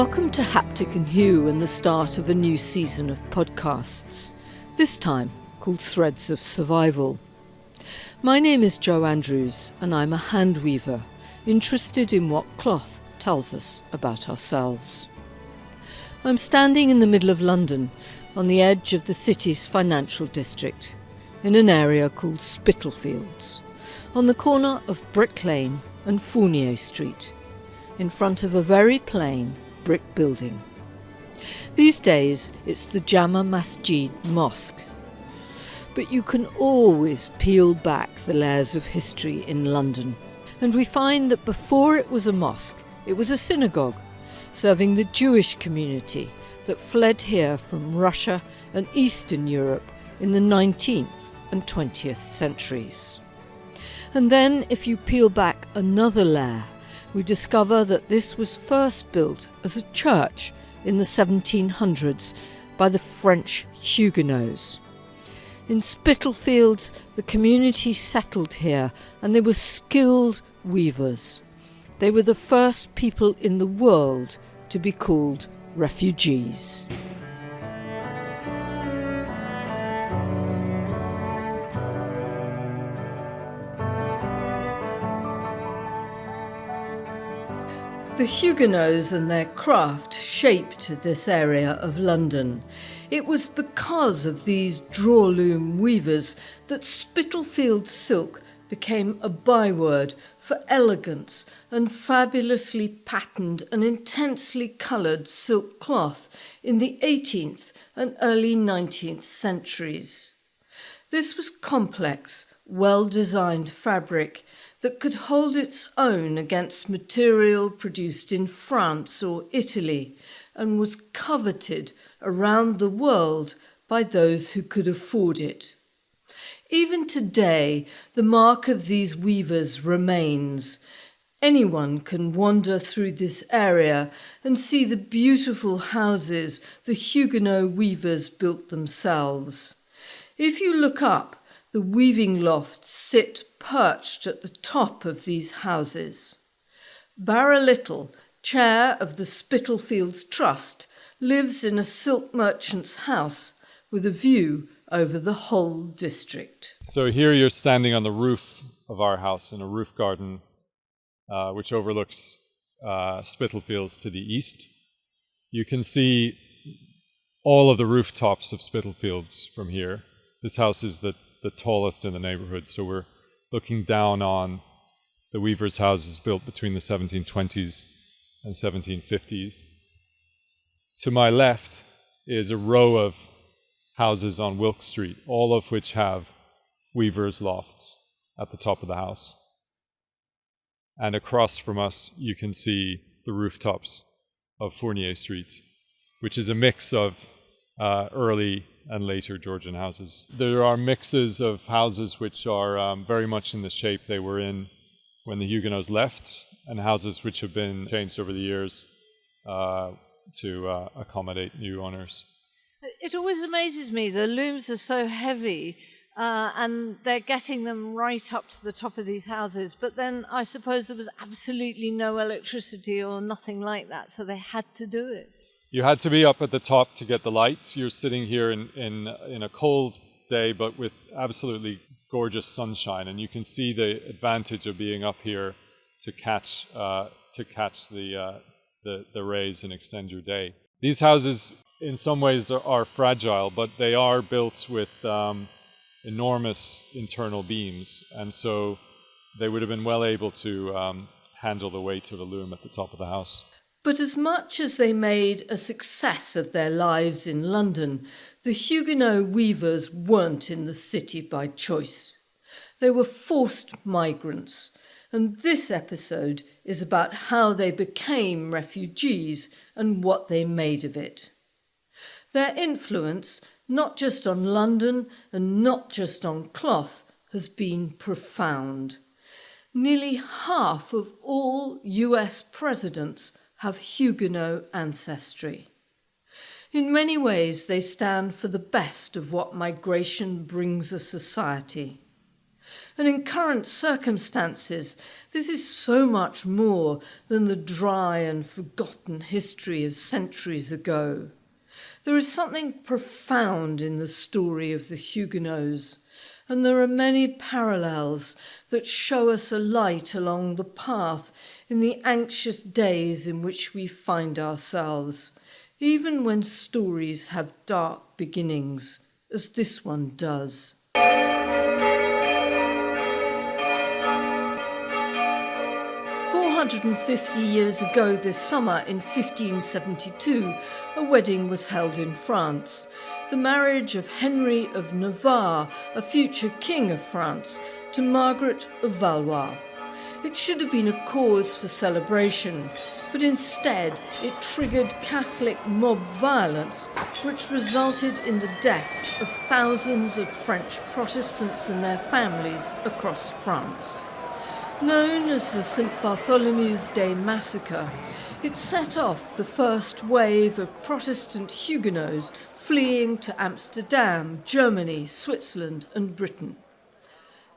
Welcome to Haptic and Hue and the start of a new season of podcasts, this time called Threads of Survival. My name is Jo Andrews and I'm a handweaver, interested in what cloth tells us about ourselves. I'm standing in the middle of London, on the edge of the city's financial district, in an area called Spitalfields, on the corner of Brick Lane and Fournier Street, in front of a very plain brick building. These days it's the Jama Masjid Mosque, but you can always peel back the layers of history in London, and we find that before it was a mosque, it was a synagogue, serving the Jewish community that fled here from Russia and Eastern Europe in the 19th and 20th centuries. And then if you peel back another layer, we discover that this was first built as a church in the 1700s by the French Huguenots. In Spitalfields, the community settled here and they were skilled weavers. They were the first people in the world to be called refugees. The Huguenots and their craft shaped this area of London. It was because of these draw-loom weavers that Spitalfield silk became a byword for elegance and fabulously patterned and intensely coloured silk cloth in the 18th and early 19th centuries. This was complex, well-designed fabric that could hold its own against material produced in France or Italy and was coveted around the world by those who could afford it. Even today, the mark of these weavers remains. Anyone can wander through this area and see the beautiful houses the Huguenot weavers built themselves. If you look up, the weaving lofts sit perched at the top of these houses. Barra Little, chair of the Spitalfields Trust, lives in a silk merchant's house with a view over the whole district. So here you're standing on the roof of our house in a roof garden which overlooks Spitalfields to the east. You can see all of the rooftops of Spitalfields from here. This house is the tallest in the neighbourhood, so we're looking down on the weavers' houses built between the 1720s and 1750s. To my left is a row of houses on Wilk Street, all of which have weavers' lofts at the top of the house. And across from us, you can see the rooftops of Fournier Street, which is a mix of early and later Georgian houses. There are mixes of houses which are very much in the shape they were in when the Huguenots left, and houses which have been changed over the years to accommodate new owners. It always amazes me, the looms are so heavy and they're getting them right up to the top of these houses, but then I suppose there was absolutely no electricity or nothing like that, so they had to do it. You had to be up at the top to get the lights. You're sitting here in a cold day, but with absolutely gorgeous sunshine, and you can see the advantage of being up here to catch the rays and extend your day. These houses, in some ways, are fragile, but they are built with enormous internal beams, and so they would have been well able to handle the weight of a loom at the top of the house. But as much as they made a success of their lives in London, the Huguenot weavers weren't in the city by choice. They were forced migrants, and this episode is about how they became refugees and what they made of it. Their influence, not just on London and not just on cloth, has been profound. Nearly half of all US presidents have Huguenot ancestry. In many ways, they stand for the best of what migration brings a society. And in current circumstances, this is so much more than the dry and forgotten history of centuries ago. There is something profound in the story of the Huguenots, and there are many parallels that show us a light along the path in the anxious days in which we find ourselves, even when stories have dark beginnings, as this one does. 450 years ago this summer, in 1572, a wedding was held in France. The marriage of Henry of Navarre, a future king of France, to Margaret of Valois. It should have been a cause for celebration, but instead it triggered Catholic mob violence, which resulted in the deaths of thousands of French Protestants and their families across France. Known as the St. Bartholomew's Day massacre, it set off the first wave of Protestant Huguenots fleeing to Amsterdam, Germany, Switzerland and Britain.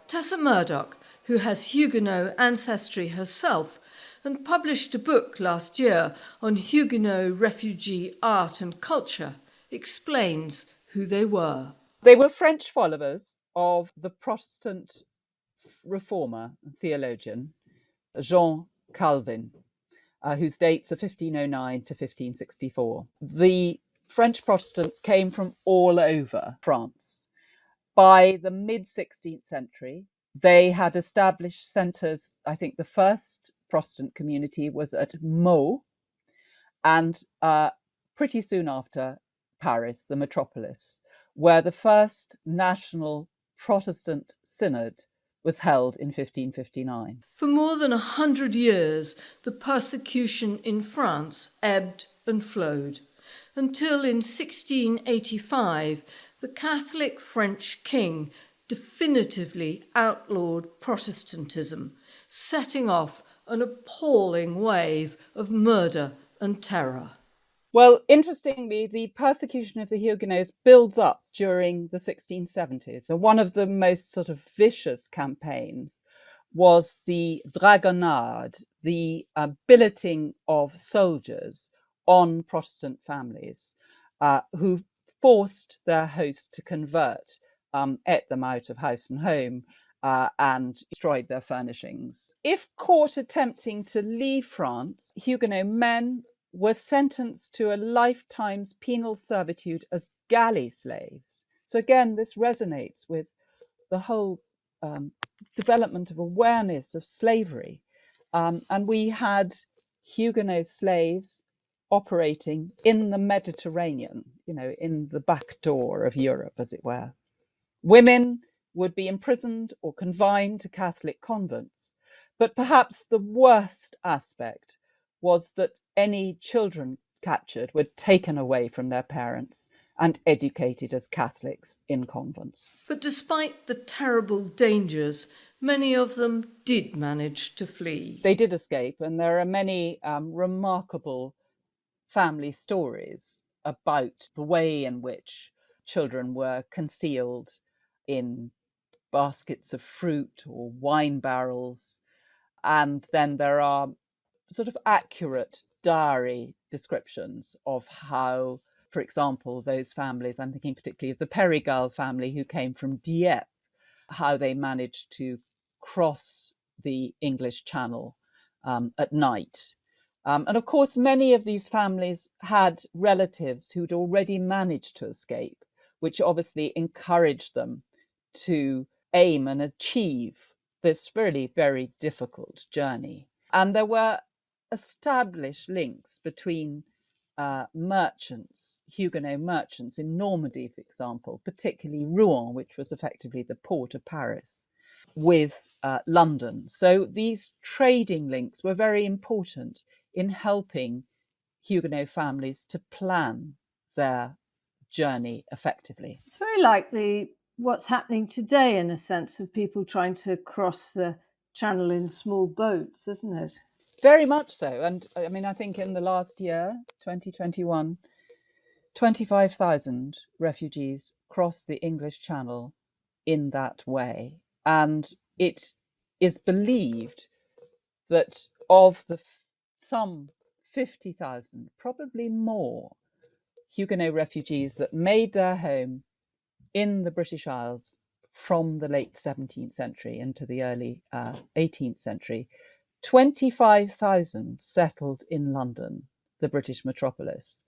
Tessa Murdoch, who has Huguenot ancestry herself and published a book last year on Huguenot refugee art and culture, explains who they were. They were French followers of the Protestant reformer and theologian Jean Calvin, whose dates are 1509 to 1564. The French Protestants came from all over France. By the mid-16th century, they had established centres. I think the first Protestant community was at Meaux, and pretty soon after, Paris, the metropolis, where the first national Protestant synod was held in 1559. For more than 100 years, the persecution in France ebbed and flowed, until in 1685, the Catholic French king definitively outlawed Protestantism, setting off an appalling wave of murder and terror. Well, interestingly, the persecution of the Huguenots builds up during the 1670s. So one of the most sort of vicious campaigns was the dragonnade, the billeting of soldiers on Protestant families who forced their host to convert, ate them out of house and home, and destroyed their furnishings. If caught attempting to leave France, Huguenot men were sentenced to a lifetime's penal servitude as galley slaves. So again, this resonates with the whole development of awareness of slavery. And we had Huguenot slaves operating in the Mediterranean, in the back door of Europe, as it were. Women would be imprisoned or confined to Catholic convents. But perhaps the worst aspect was that any children captured were taken away from their parents and educated as Catholics in convents. But despite the terrible dangers, many of them did manage to flee. They did escape, and there are many remarkable family stories about the way in which children were concealed in baskets of fruit or wine barrels. And then there are sort of accurate diary descriptions of how, for example, those families, I'm thinking particularly of the Périgal family who came from Dieppe, how they managed to cross the English Channel at night. And of course, many of these families had relatives who'd already managed to escape, which obviously encouraged them to aim and achieve this really very difficult journey. And there were established links between merchants, Huguenot merchants in Normandy, for example, particularly Rouen, which was effectively the port of Paris, with London. So these trading links were very important in helping Huguenot families to plan their journey effectively. It's very like what's happening today, in a sense, of people trying to cross the channel in small boats, isn't it? Very much so. And I mean, I think in the last year, 2021, 25,000 refugees crossed the English Channel in that way. And it is believed that of the some 50,000, probably more, Huguenot refugees that made their home in the British Isles from the late 17th century into the early 18th century, 25,000 settled in London, the British metropolis,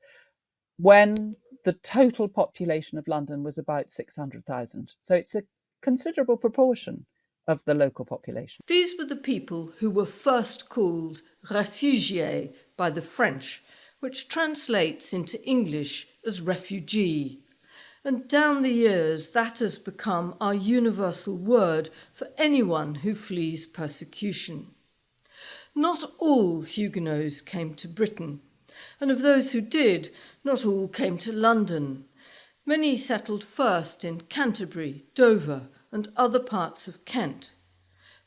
when the total population of London was about 600,000. So it's a considerable proportion of the local population. These were the people who were first called réfugiés by the French, which translates into English as refugee. And down the years, that has become our universal word for anyone who flees persecution. Not all Huguenots came to Britain, and of those who did, not all came to London. Many settled first in Canterbury, Dover, and other parts of Kent.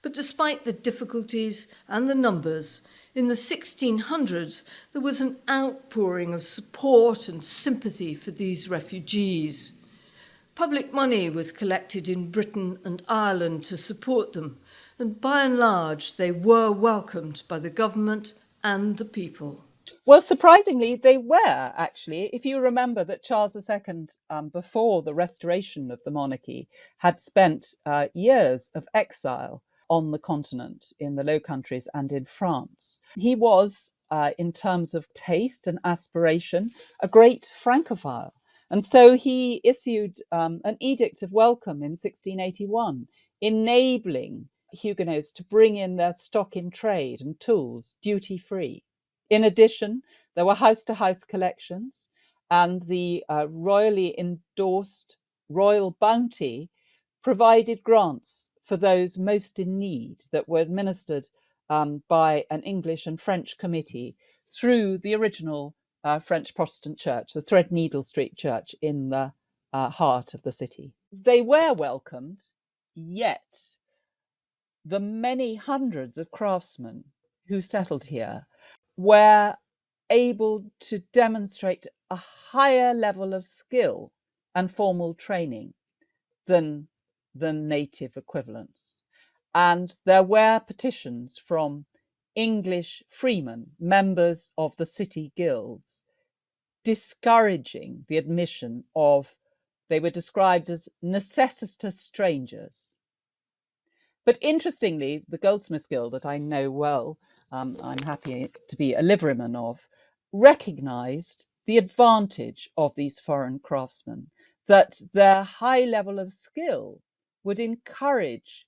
But despite the difficulties and the numbers, in the 1600s there was an outpouring of support and sympathy for these refugees. Public money was collected in Britain and Ireland to support them, and by and large they were welcomed by the government and the people. Well, surprisingly, they were actually. If you remember that Charles II, before the restoration of the monarchy, had spent years of exile on the continent, in the Low Countries and in France. He was, in terms of taste and aspiration, a great Francophile. And so he issued an edict of welcome in 1681, enabling Huguenots to bring in their stock in trade and tools duty-free. In addition, there were house-to-house collections, and the royally endorsed royal bounty provided grants for those most in need that were administered by an English and French committee through the original French Protestant church, the Threadneedle Street Church in the heart of the city. They were welcomed, yet the many hundreds of craftsmen who settled here were able to demonstrate a higher level of skill and formal training than native equivalents. And there were petitions from English freemen, members of the city guilds, discouraging the admission of, they were described as necessitous strangers. But interestingly, the Goldsmiths Guild, that I know well, I'm happy to be a liveryman of, recognised the advantage of these foreign craftsmen, that their high level of skill would encourage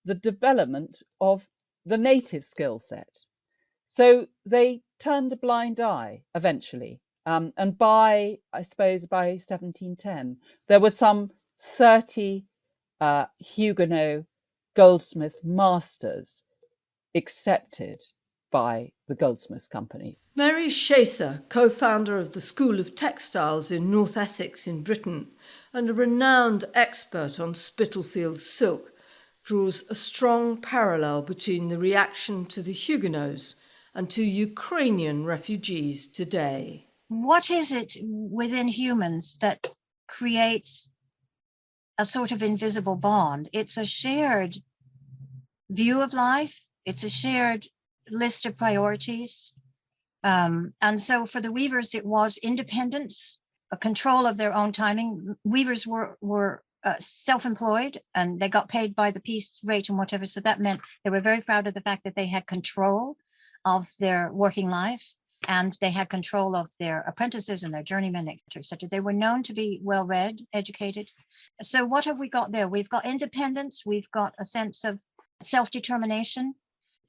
the development of the native skill set. So they turned a blind eye eventually. And by 1710, there were some 30 Huguenot goldsmith masters accepted by the Goldsmiths Company. Mary Chaser, co-founder of the School of Textiles in North Essex in Britain and a renowned expert on Spitalfields silk, draws a strong parallel between the reaction to the Huguenots and to Ukrainian refugees today. What is it within humans that creates a sort of invisible bond? It's a shared view of life. It's a shared list of priorities. And so for the weavers, it was independence, a control of their own timing. Weavers were self-employed, and they got paid by the piece rate and whatever. So that meant they were very proud of the fact that they had control of their working life, and they had control of their apprentices and their journeymen, etc., etc. They were known to be well-read, educated. So what have we got there? We've got independence, we've got a sense of self-determination,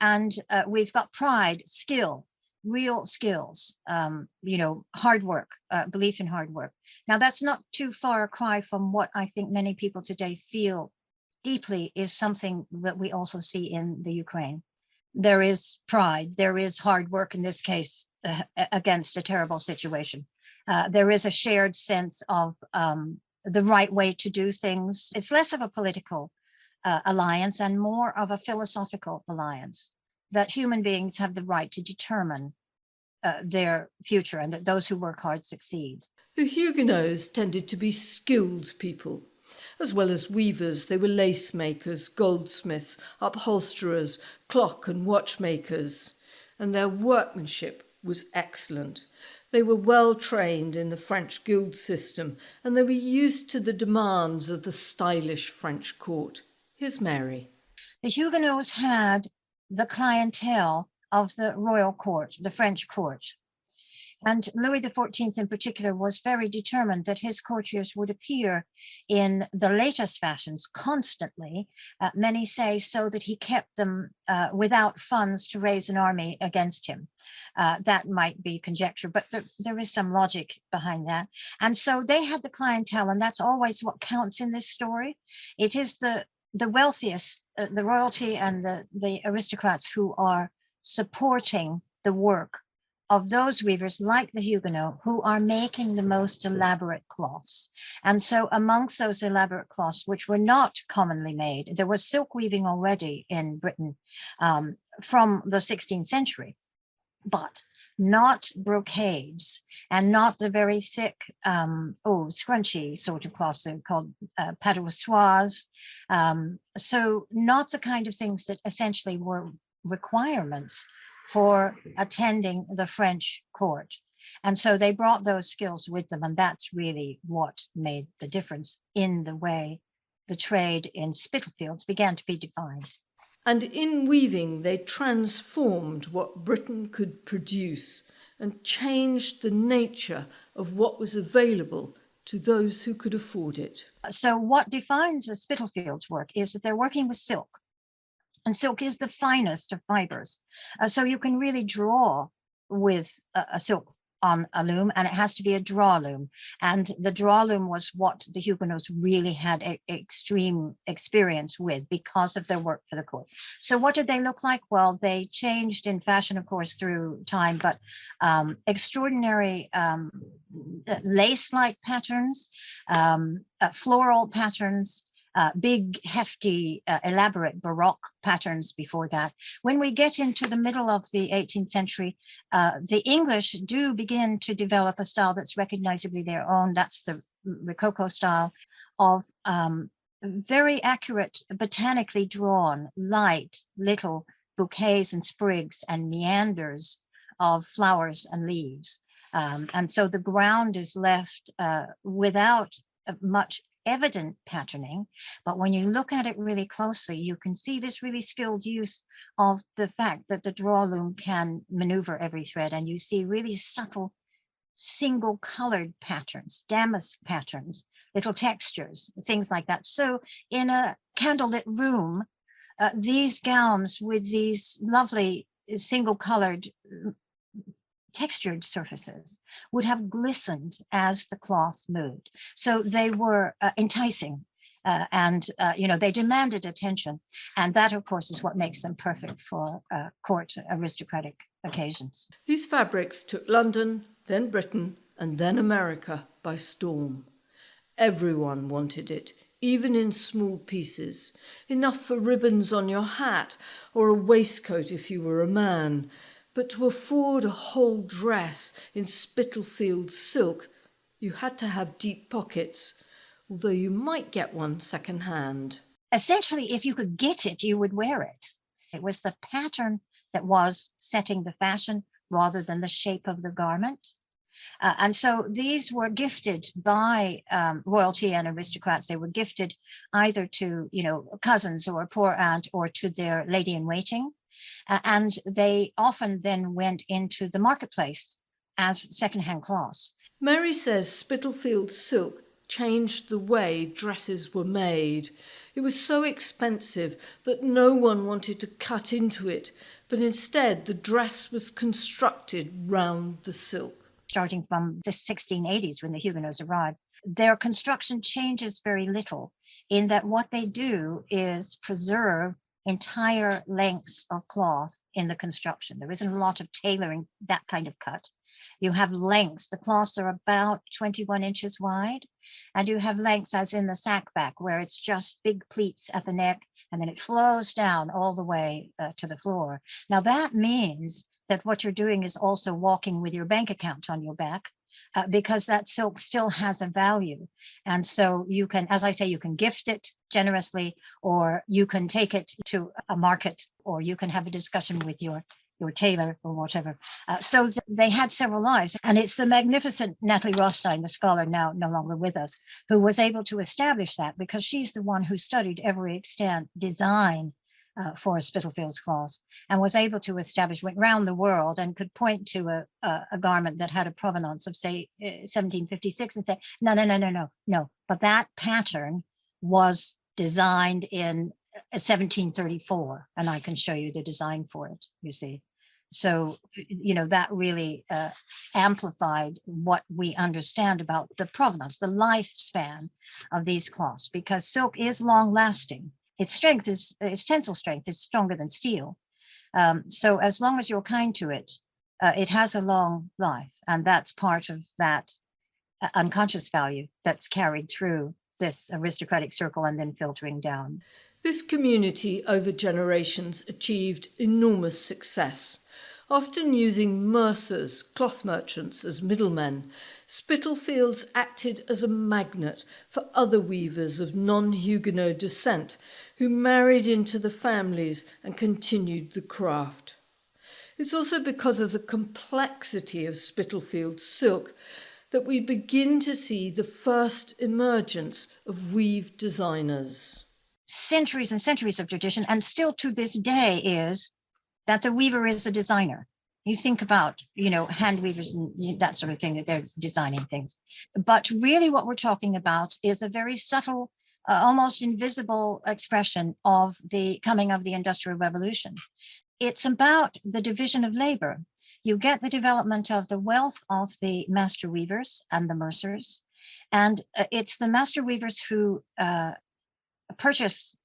and we've got pride, skill, real skills, hard work, belief in hard work. Now, that's not too far a cry from what I think many people today feel deeply is something that we also see in the Ukraine. There is pride, there is hard work, in this case, against a terrible situation. There is a shared sense of the right way to do things. It's less of a political alliance and more of a philosophical alliance, that human beings have the right to determine their future, and that those who work hard succeed. The Huguenots tended to be skilled people, As well as weavers, they were lace makers, goldsmiths, upholsterers, clock and watchmakers, and their workmanship was excellent. They were well trained in the French guild system, and they were used to the demands of the stylish French court. Here's Mary. The Huguenots had the clientele of the royal court, the French court. And Louis XIV in particular was very determined that his courtiers would appear in the latest fashions constantly. Many say so that he kept them without funds to raise an army against him. That might be conjecture, but there is some logic behind that. And so they had the clientele, and that's always what counts in this story. It is the wealthiest, the royalty and the aristocrats who are supporting the work of those weavers like the Huguenot who are making the most elaborate cloths. And so amongst those elaborate cloths, which were not commonly made, there was silk weaving already in Britain from the 16th century, but not brocades and not the very thick, scrunchy sort of cloths. They're called padoisoires. So not the kind of things that essentially were requirements for attending the French court. And so they brought those skills with them, and that's really what made the difference in the way the trade in Spitalfields began to be defined. And in weaving, they transformed what Britain could produce and changed the nature of what was available to those who could afford it. So what defines the Spitalfields work is that they're working with silk. And silk is the finest of fibers. So you can really draw with a silk on a loom, and it has to be a draw loom. And the draw loom was what the Huguenots really had extreme experience with because of their work for the court. So what did they look like? Well, they changed in fashion, of course, through time, but extraordinary lace-like patterns, floral patterns, big, hefty, elaborate Baroque patterns before that. When we get into the middle of the 18th century, the English do begin to develop a style that's recognizably their own. That's the Rococo style of very accurate, botanically drawn, light, little bouquets and sprigs and meanders of flowers and leaves. And so the ground is left without much evident patterning, but when you look at it really closely, you can see this really skilled use of the fact that the draw loom can maneuver every thread, and you see really subtle single colored patterns, damask patterns, little textures, things like that. So in a candlelit room, these gowns with these lovely single colored textured surfaces would have glistened as the cloth moved. So they were enticing and they demanded attention. And that, of course, is what makes them perfect for court aristocratic occasions. These fabrics took London, then Britain, and then America by storm. Everyone wanted it, even in small pieces, enough for ribbons on your hat or a waistcoat if you were a man. But to afford a whole dress in Spitalfields silk, you had to have deep pockets, although you might get one second-hand. Essentially, if you could get it, you would wear it. It was the pattern that was setting the fashion rather than the shape of the garment. And so these were gifted by royalty and aristocrats. They were gifted either to, cousins or a poor aunt or to their lady-in-waiting. And they often then went into the marketplace as secondhand cloths. Mary says Spitalfields silk changed the way dresses were made. It was so expensive that no one wanted to cut into it, but instead the dress was constructed round the silk. Starting from the 1680s when the Huguenots arrived, their construction changes very little in that what they do is preserve entire lengths of cloth in the construction. There isn't a lot of tailoring that kind of cut. You have lengths. The cloths are about 21 inches wide, and you have lengths as in the sack back, where it's just big pleats at the neck, and then it flows down all the way to the floor. Now that means that what you're doing is also walking with your bank account on your back, because that silk still has a value. And so you can, as I say, you can gift it generously, or you can take it to a market, or you can have a discussion with your tailor or whatever. So they had several lives. And it's the magnificent Natalie Rothstein, the scholar now no longer with us, who was able to establish that, because she's the one who studied every extant design for Spitalfields cloths, and was able to establish, went round the world and could point to a garment that had a provenance of, say, 1756 and say, no. But that pattern was designed in 1734, and I can show you the design for it, you see. So, that really amplified what we understand about the provenance, the lifespan of these cloths, because silk is long lasting. Its strength is, its tensile strength is stronger than steel. So as long as you're kind to it, it has a long life. And that's part of that unconscious value that's carried through this aristocratic circle and then filtering down. This community over generations achieved enormous success. Often using mercers, cloth merchants as middlemen, Spitalfields acted as a magnet for other weavers of non-Huguenot descent who married into the families and continued the craft. It's also because of the complexity of Spitalfields silk that we begin to see the first emergence of weave designers. Centuries and centuries of tradition, and still to this day, is that the weaver is a designer. You think about, handweavers and that sort of thing, that they're designing things. But really what we're talking about is a very subtle, almost invisible expression of the coming of the Industrial Revolution. It's about the division of labor. You get the development of the wealth of the master weavers and the mercers. And it's the master weavers who purchase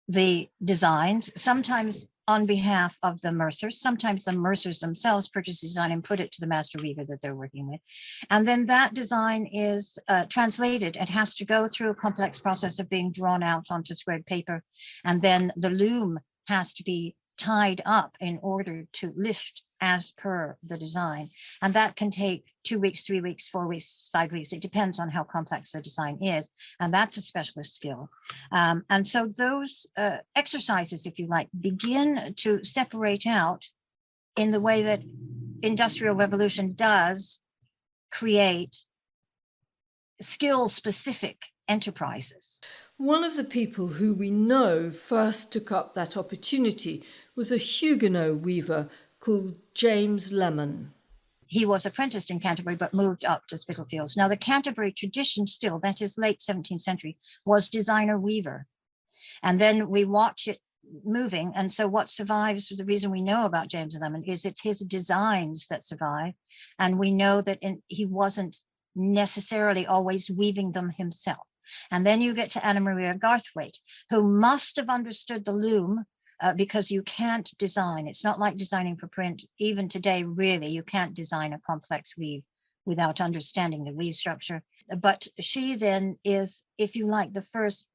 the designs, sometimes on behalf of the mercers. Sometimes the mercers themselves purchase the design and put it to the master weaver that they're working with. And then that design is translated. It has to go through a complex process of being drawn out onto squared paper. And then the loom has to be tied up in order to lift as per the design. And that can take 2 weeks, 3 weeks, 4 weeks, 5 weeks. It depends on how complex the design is. And that's a specialist skill. And so those exercises, if you like, begin to separate out in the way that Industrial Revolution does create skill-specific enterprises. One of the people who we know first took up that opportunity was a Huguenot weaver called James Lemon. He was apprenticed in Canterbury, but moved up to Spitalfields. Now, the Canterbury tradition still, that is late 17th century, was designer weaver. And then we watch it moving. And so what survives, the reason we know about James Lemon is it's his designs that survive. And we know that he wasn't necessarily always weaving them himself. And then you get to Anna Maria Garthwaite, who must have understood the loom, because you can't design. It's not like designing for print. Even today, really, you can't design a complex weave without understanding the weave structure. But she then is, if you like, the first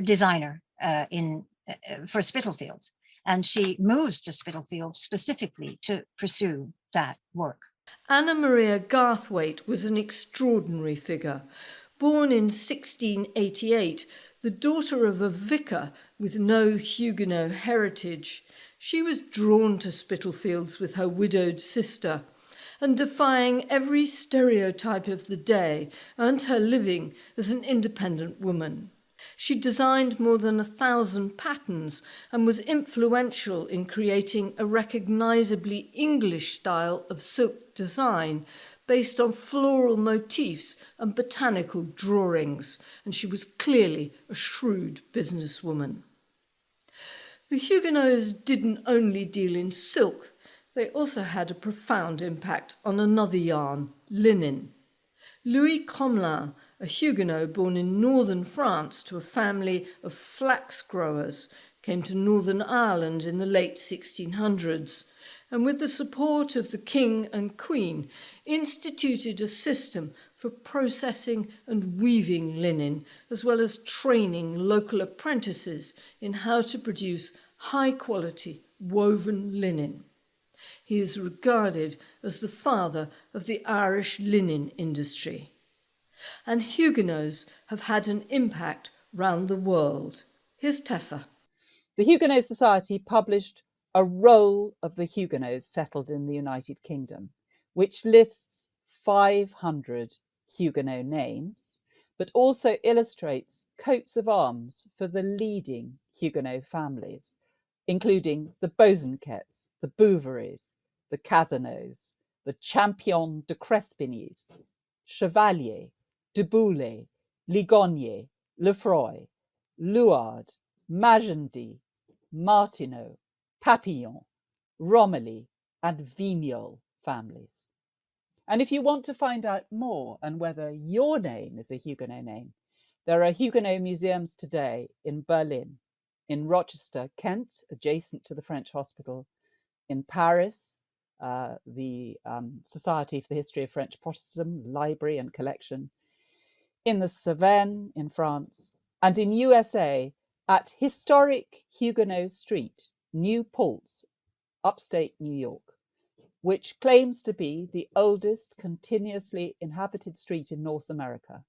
designer for Spitalfields. And she moves to Spitalfields specifically to pursue that work. Anna Maria Garthwaite was an extraordinary figure. Born in 1688, the daughter of a vicar with no Huguenot heritage, she was drawn to Spitalfields with her widowed sister, and defying every stereotype of the day, earned her living as an independent woman. She designed more than 1,000 patterns and was influential in creating a recognisably English style of silk design based on floral motifs and botanical drawings, and she was clearly a shrewd businesswoman. The Huguenots didn't only deal in silk, they also had a profound impact on another yarn, linen. Louis Crommelin, a Huguenot born in northern France to a family of flax growers, came to Northern Ireland in the late 1600s, and with the support of the King and Queen, instituted a system for processing and weaving linen, as well as training local apprentices in how to produce high-quality woven linen. He is regarded as the father of the Irish linen industry. And Huguenots have had an impact round the world. Here's Tessa. The Huguenot Society published a roll of the Huguenots settled in the United Kingdom, which lists 500 Huguenot names, but also illustrates coats of arms for the leading Huguenot families, including the Bosanquets, the Bouveries, the Casanots, the Champions de Crespigny's, Chevalier, de Boulay, Ligonier, Lefroy, Luard, Magendie, Martineau, Papillon, Romilly, and Vignol families. And if you want to find out more and whether your name is a Huguenot name, there are Huguenot museums today in Berlin, in Rochester, Kent, adjacent to the French hospital, in Paris, the Society for the History of French Protestantism library and collection, in the Cevennes in France, and in USA at historic Huguenot Street, New Paltz, upstate New York, which claims to be the oldest continuously inhabited street in North America.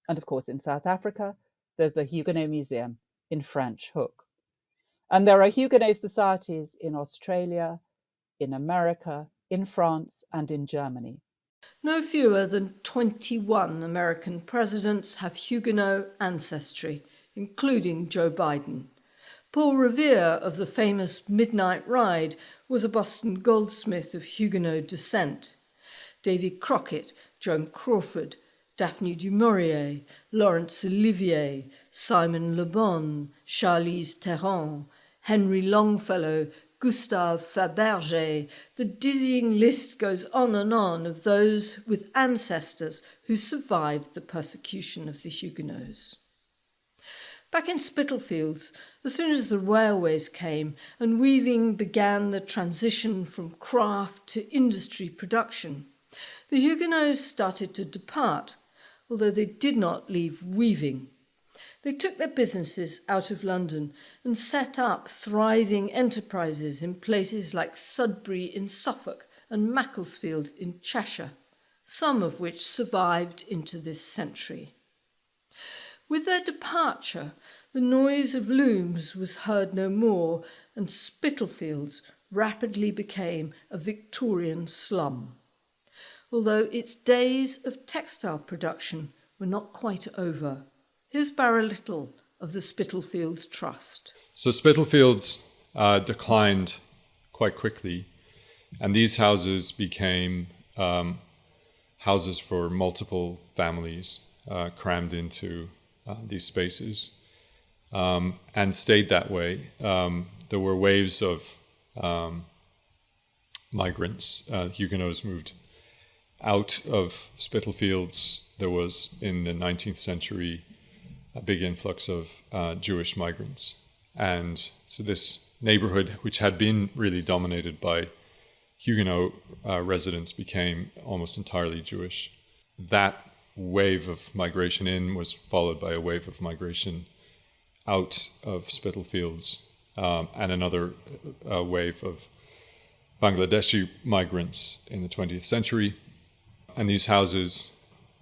And of course, in South Africa, there's the Huguenot Museum in French Hook. And there are Huguenot societies in Australia, in America, in France, and in Germany. No fewer than 21 American presidents have Huguenot ancestry, including Joe Biden. Paul Revere of the famous Midnight Ride was a Boston goldsmith of Huguenot descent. Davy Crockett, Joan Crawford, Daphne du Maurier, Laurence Olivier, Simon Le Bon, Charlize Theron, Henry Longfellow, Gustave Fabergé, the dizzying list goes on of those with ancestors who survived the persecution of the Huguenots. Back in Spitalfields, as soon as the railways came and weaving began the transition from craft to industry production, the Huguenots started to depart, although they did not leave weaving. They took their businesses out of London and set up thriving enterprises in places like Sudbury in Suffolk and Macclesfield in Cheshire, some of which survived into this century. With their departure, the noise of looms was heard no more, and Spitalfields rapidly became a Victorian slum, although its days of textile production were not quite over. Here's Barra Little of the Spitalfields Trust. So Spitalfields declined quite quickly, and these houses became houses for multiple families crammed into these spaces, and stayed that way. There were waves of migrants. Huguenots moved out of Spitalfields. There was, in the 19th century, a big influx of Jewish migrants. And so this neighborhood, which had been really dominated by Huguenot residents, became almost entirely Jewish. That wave of migration in was followed by a wave of migration out of Spitalfields, and another wave of Bangladeshi migrants in the 20th century. And these houses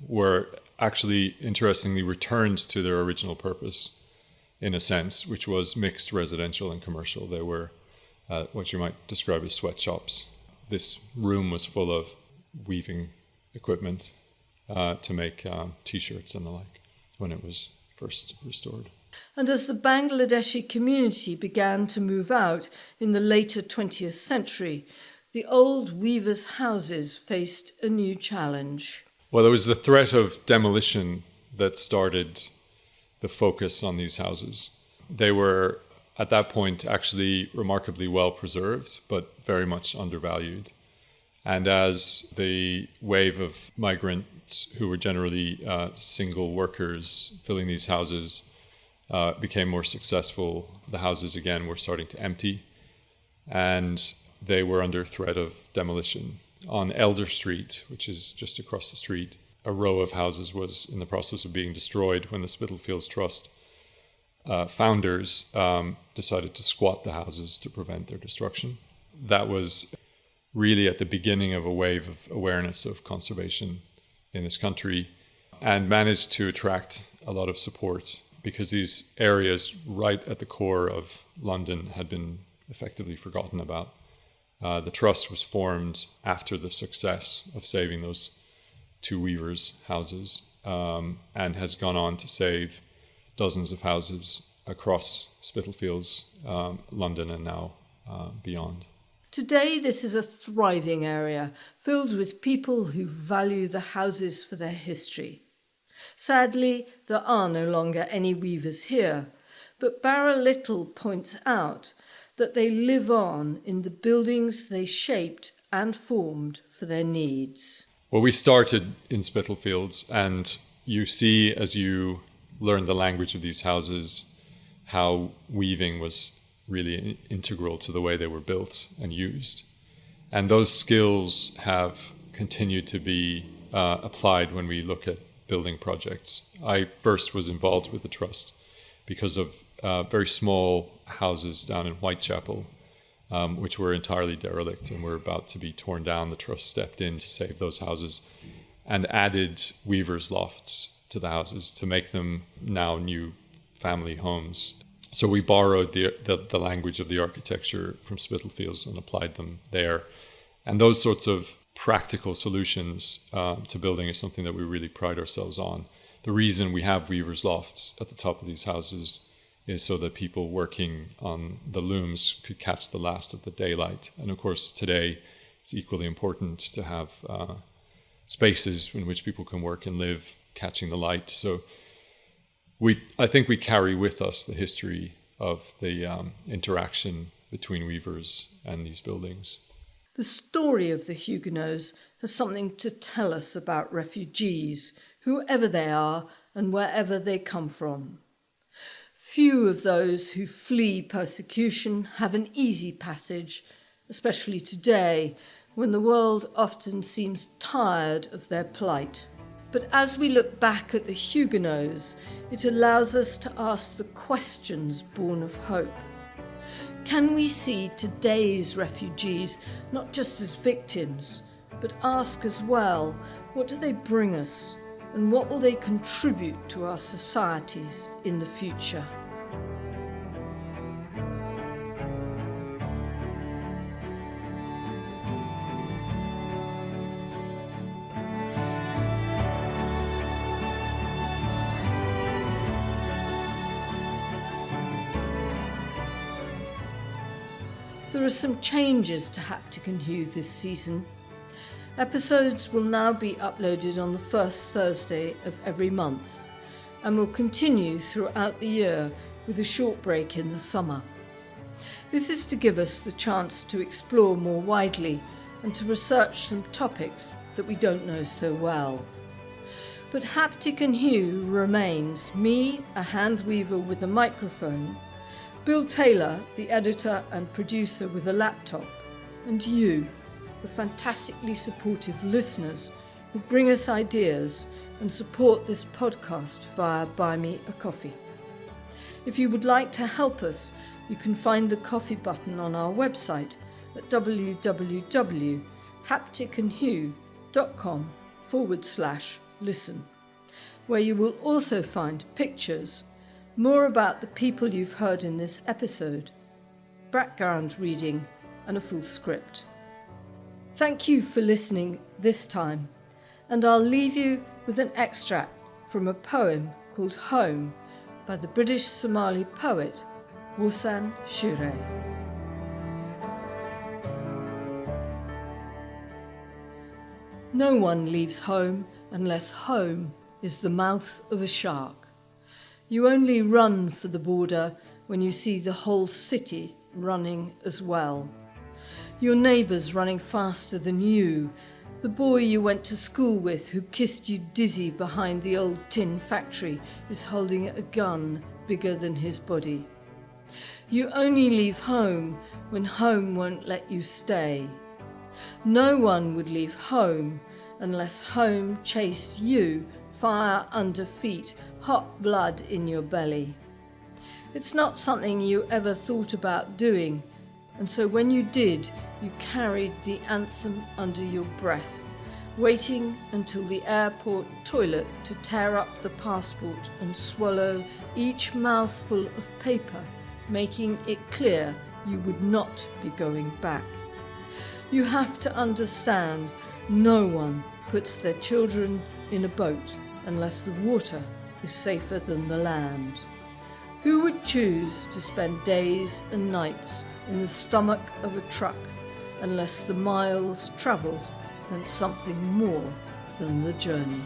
were actually, interestingly, returned to their original purpose, in a sense, which was mixed residential and commercial. They were what you might describe as sweatshops. This room was full of weaving equipment to make T-shirts and the like when it was first restored. And as the Bangladeshi community began to move out in the later 20th century, the old weavers' houses faced a new challenge. Well, there was the threat of demolition that started the focus on these houses. They were, at that point, actually remarkably well preserved, but very much undervalued. And as the wave of migrants, who were generally single workers filling these houses, became more successful, the houses again were starting to empty, and they were under threat of demolition. On Elder Street, which is just across the street, a row of houses was in the process of being destroyed when the Spitalfields Trust founders decided to squat the houses to prevent their destruction. That was really at the beginning of a wave of awareness of conservation in this country, and managed to attract a lot of support because these areas right at the core of London had been effectively forgotten about. The trust was formed after the success of saving those two weavers' houses, and has gone on to save dozens of houses across Spitalfields, London, and now beyond. Today, this is a thriving area filled with people who value the houses for their history. Sadly, there are no longer any weavers here, but Barra Little points out that they live on in the buildings they shaped and formed for their needs. Well, we started in Spitalfields, and you see as you learn the language of these houses how weaving was really integral to the way they were built and used. And those skills have continued to be applied when we look at building projects. I first was involved with the Trust because of very small houses down in Whitechapel, which were entirely derelict and were about to be torn down. The Trust stepped in to save those houses and added weavers' lofts to the houses to make them now new family homes. So we borrowed the language of the architecture from Spitalfields and applied them there. And those sorts of practical solutions to building is something that we really pride ourselves on. The reason we have weavers' lofts at the top of these houses is so that people working on the looms could catch the last of the daylight. And of course, today it's equally important to have spaces in which people can work and live catching the light. So I think we carry with us the history of the interaction between weavers and these buildings. The story of the Huguenots has something to tell us about refugees, whoever they are and wherever they come from. Few of those who flee persecution have an easy passage, especially today, when the world often seems tired of their plight. But as we look back at the Huguenots, it allows us to ask the questions born of hope. Can we see today's refugees not just as victims, but ask as well, what do they bring us, and what will they contribute to our societies in the future? There are some changes to Haptic and Hue this season. Episodes will now be uploaded on the first Thursday of every month and will continue throughout the year with a short break in the summer. This is to give us the chance to explore more widely and to research some topics that we don't know so well. But Haptic and Hue remains me, a hand weaver with a microphone, Bill Taylor, the editor and producer with a laptop, and you, the fantastically supportive listeners who bring us ideas and support this podcast via Buy Me a Coffee. If you would like to help us, you can find the coffee button on our website at www.hapticandhue.com/listen, where you will also find pictures, more about the people you've heard in this episode, background reading, and a full script. Thank you for listening this time, and I'll leave you with an extract from a poem called Home by the British Somali poet Wusan Shure. No one leaves home unless home is the mouth of a shark. You only run for the border when you see the whole city running as well. Your neighbours running faster than you, the boy you went to school with who kissed you dizzy behind the old tin factory is holding a gun bigger than his body. You only leave home when home won't let you stay. No one would leave home unless home chased you, fire under feet, hot blood in your belly. It's not something you ever thought about doing, And so when you did, you carried the anthem under your breath, waiting until the airport toilet to tear up the passport and swallow each mouthful of paper, making it clear you would not be going back. You have to understand, no one puts their children in a boat unless the water is safer than the land. Who would choose to spend days and nights in the stomach of a truck unless the miles travelled meant something more than the journey?